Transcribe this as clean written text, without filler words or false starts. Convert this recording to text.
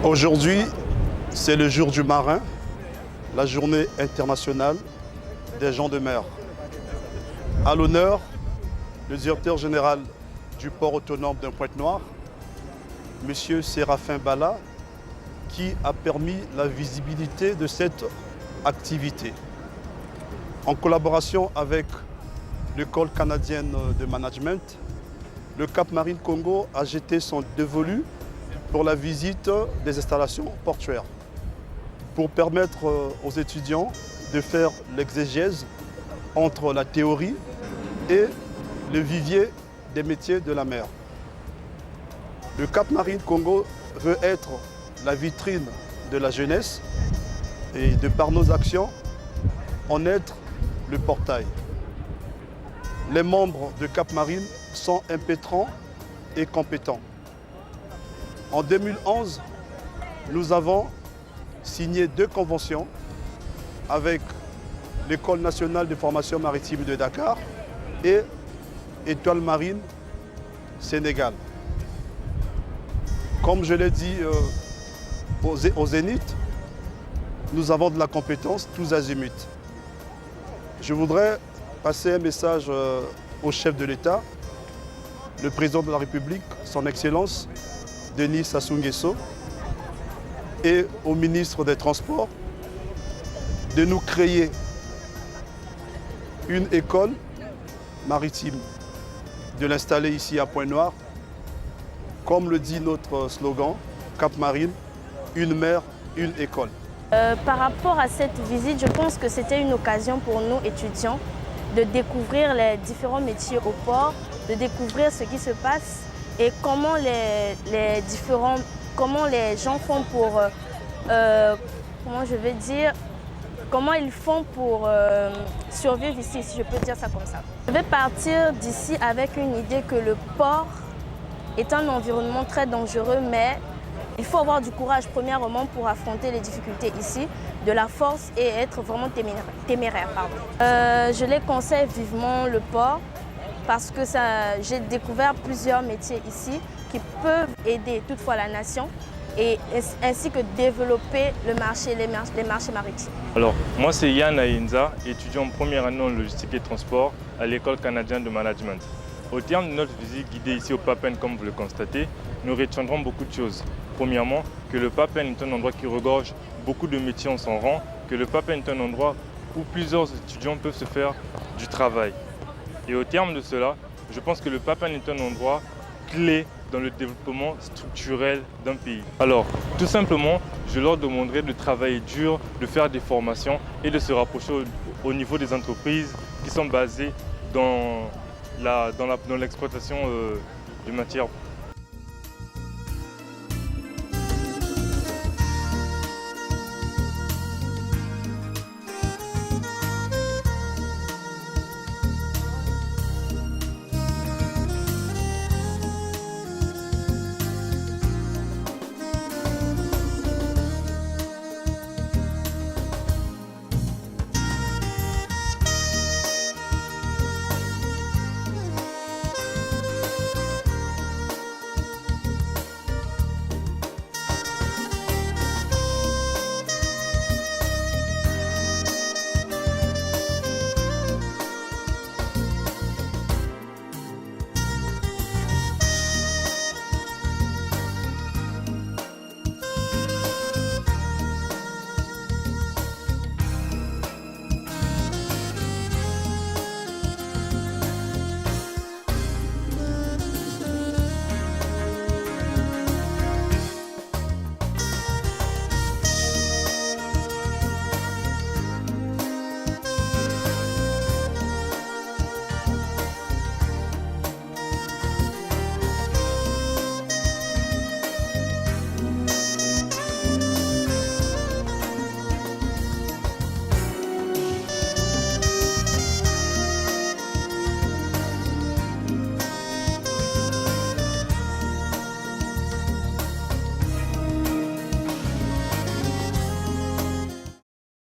Aujourd'hui, c'est le jour du marin, la journée internationale des gens de mer. À l'honneur, le directeur général du port autonome de Pointe-Noire, M. Séraphin Bala, qui a permis la visibilité de cette activité. En collaboration avec l'École canadienne de management, le Cap Marine Congo a jeté son dévolu pour la visite des installations portuaires, pour permettre aux étudiants de faire l'exégèse entre la théorie et le vivier des métiers de la mer. Le Cap Marine Congo veut être la vitrine de la jeunesse et de par nos actions, en être le portail. Les membres de Cap Marine sont impétrants et compétents. En 2011, nous avons signé 2 conventions avec l'École nationale de formation maritime de Dakar et Étoile Marine Sénégal. Comme je l'ai dit au Zénith, nous avons de la compétence tous azimuts. Je voudrais passer un message au chef de l'État, le président de la République, son Excellence, Denis Sassou Nguesso, et au ministre des Transports, de nous créer une école maritime, de l'installer ici à Pointe-Noire, comme le dit notre slogan, Cap Marine, une mer, une école. Par rapport à cette visite, je pense que c'était une occasion pour nous étudiants de découvrir les différents métiers au port, de découvrir ce qui se passe et comment comment les gens font pour, comment ils font pour survivre ici, si je peux dire ça comme ça. Je vais partir d'ici avec une idée que le port est un environnement très dangereux, mais il faut avoir du courage premièrement pour affronter les difficultés ici, de la force et être vraiment téméraire. Je les conseille vivement le port parce que j'ai découvert plusieurs métiers ici qui peuvent aider toutefois la nation et ainsi que développer les marchés maritimes. Alors, moi c'est Yann Aïnza, étudiant en première année en logistique et transport à l'École canadienne de management. Au terme de notre visite guidée ici au Papen, comme vous le constatez, nous retiendrons beaucoup de choses. Premièrement, que le Papen est un endroit qui regorge beaucoup de métiers en son rang, que le Papen est un endroit où plusieurs étudiants peuvent se faire du travail. Et au terme de cela, je pense que le Papen est un endroit clé dans le développement structurel d'un pays. Alors, tout simplement, je leur demanderai de travailler dur, de faire des formations et de se rapprocher au niveau des entreprises qui sont basées dans l'exploitation de matières